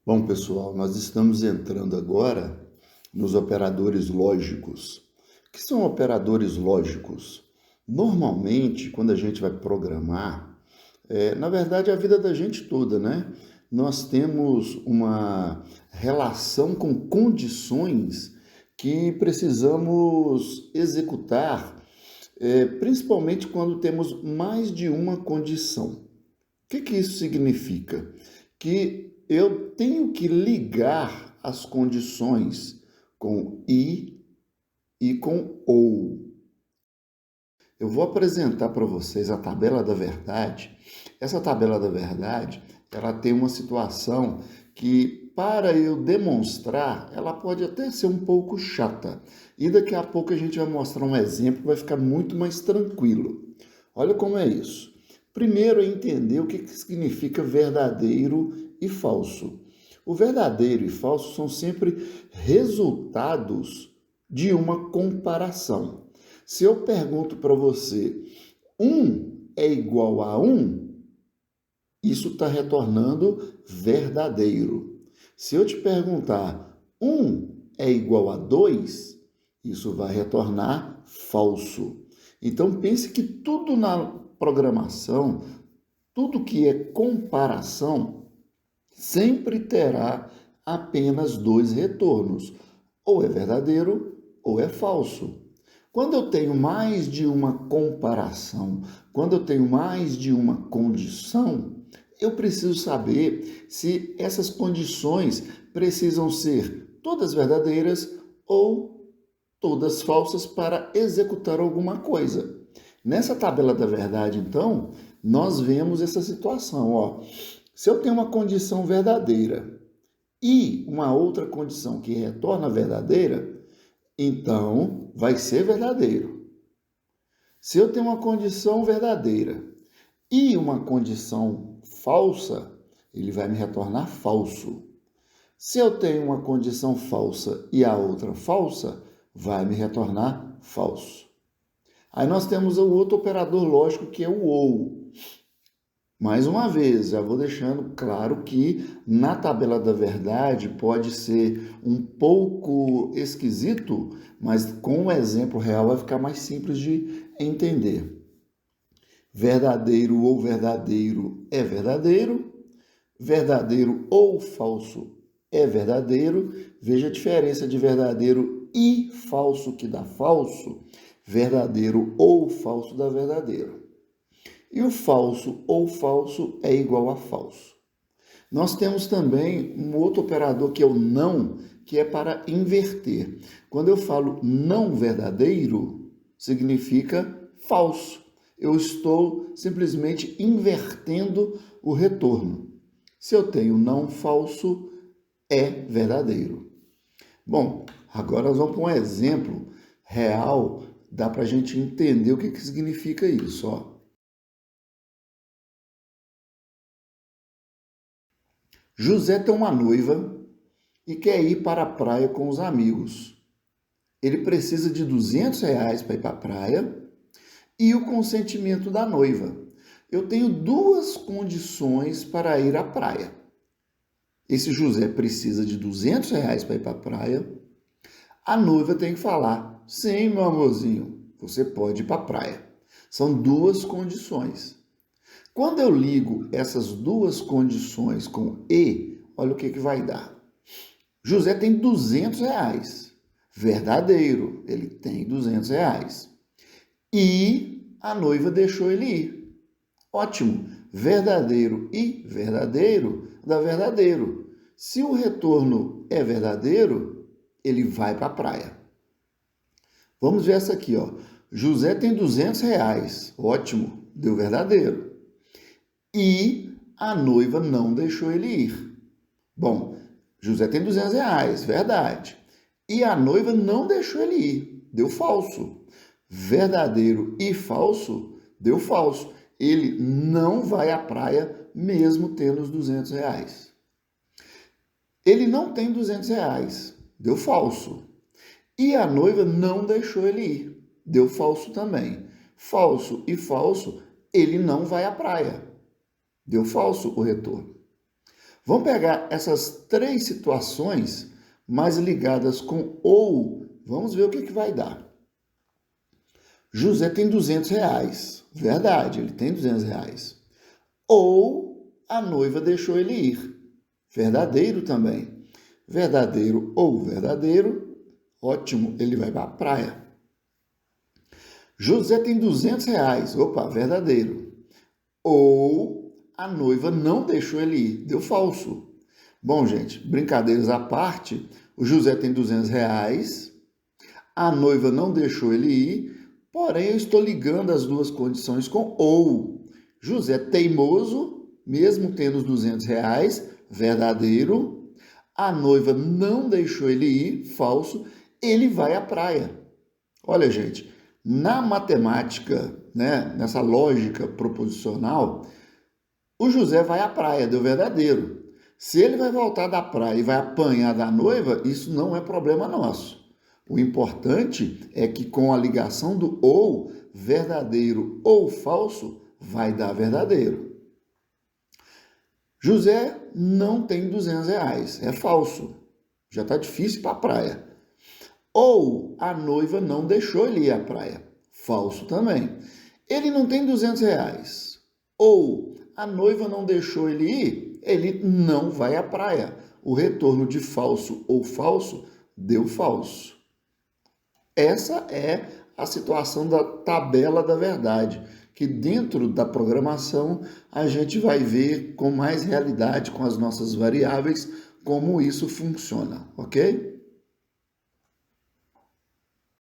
Bom, pessoal, nós estamos entrando agora nos operadores lógicos. O que são operadores lógicos? Normalmente, quando a gente vai programar, na verdade, a vida da gente toda, né? Nós temos uma relação com condições que precisamos executar, principalmente quando temos mais de uma condição. O que isso significa? Que eu tenho que ligar as condições com e com ou. Eu vou apresentar para vocês a tabela da verdade. Essa tabela da verdade, ela tem uma situação que, para eu demonstrar, ela pode até ser um pouco chata. E daqui a pouco a gente vai mostrar um exemplo que vai ficar muito mais tranquilo. Olha como é isso. Primeiro é entender o que significa verdadeiro e falso. O verdadeiro e falso são sempre resultados de uma comparação. Se eu pergunto para você, 1 é igual a 1, isso está retornando verdadeiro. Se eu te perguntar, 1 é igual a 2, isso vai retornar falso. Então pense que tudo na programação, tudo que é comparação, sempre terá apenas dois retornos, ou é verdadeiro ou é falso. Quando eu tenho mais de uma comparação, quando eu tenho mais de uma condição, eu preciso saber se essas condições precisam ser todas verdadeiras ou todas falsas para executar alguma coisa. Nessa tabela da verdade, então, nós vemos essa situação. Ó. Se eu tenho uma condição verdadeira e uma outra condição que retorna verdadeira, então vai ser verdadeiro. Se eu tenho uma condição verdadeira e uma condição falsa, ele vai me retornar falso. Se eu tenho uma condição falsa e a outra falsa, vai me retornar falso. Aí nós temos o outro operador lógico que é o ou. Mais uma vez, já vou deixando claro que na tabela da verdade pode ser um pouco esquisito, mas com o exemplo real vai ficar mais simples de entender. Verdadeiro ou verdadeiro é verdadeiro, verdadeiro ou falso é verdadeiro. Veja a diferença de verdadeiro e falso que dá falso, verdadeiro ou falso dá verdadeiro. E o falso ou falso é igual a falso. Nós temos também um outro operador que é o não, que é para inverter. Quando eu falo não verdadeiro, significa falso. Eu estou simplesmente invertendo o retorno. Se eu tenho não falso, é verdadeiro. Bom, agora nós vamos para um exemplo real, dá para a gente entender o que significa isso. Ó. José tem uma noiva e quer ir para a praia com os amigos. Ele precisa de R$ 200 para ir para a praia e o consentimento da noiva. Eu tenho duas condições para ir à praia. Esse José precisa de R$ 200 para ir para a praia. A noiva tem que falar, sim, meu amorzinho, você pode ir para a praia. São duas condições. Quando eu ligo essas duas condições com e, olha o que vai dar. José tem R$ 200. Verdadeiro, ele tem R$ 200. E a noiva deixou ele ir. Ótimo. Verdadeiro e verdadeiro dá verdadeiro. Se o retorno é verdadeiro, ele vai para a praia. Vamos ver essa aqui, ó. José tem R$ 200. Ótimo, deu verdadeiro. E a noiva não deixou ele ir. Bom, José tem R$ 200, verdade. E a noiva não deixou ele ir, deu falso. Verdadeiro e falso, deu falso. Ele não vai à praia mesmo tendo os R$ 200. Ele não tem R$ 200, deu falso. E a noiva não deixou ele ir, deu falso também. Falso e falso, ele não vai à praia. Deu falso o retorno. Vamos pegar essas 3 situações mais ligadas com ou. Vamos ver o que vai dar. José tem R$ 200. Verdade, ele tem R$ 200. Ou a noiva deixou ele ir. Verdadeiro também. Verdadeiro ou verdadeiro, ótimo, ele vai para a praia. José tem R$ 200. Opa, verdadeiro. Ou a noiva não deixou ele ir. Deu falso. Bom, gente, brincadeiras à parte, o José tem R$ 200. A noiva não deixou ele ir. Porém, eu estou ligando as duas condições com ou. José teimoso, mesmo tendo os R$ 200, verdadeiro. A noiva não deixou ele ir, falso. Ele vai à praia. Olha, gente, na matemática, né, nessa lógica proposicional, o José vai à praia, deu verdadeiro. Se ele vai voltar da praia e vai apanhar da noiva, isso não é problema nosso. O importante é que com a ligação do ou, verdadeiro ou falso, vai dar verdadeiro. José não tem R$ 200, é falso. Já está difícil para a praia. Ou a noiva não deixou ele ir à praia. Falso também. Ele não tem R$ 200. Ou a noiva não deixou ele ir, ele não vai à praia. O retorno de falso ou falso deu falso. Essa é a situação da tabela da verdade, que dentro da programação a gente vai ver com mais realidade, com as nossas variáveis, como isso funciona, ok?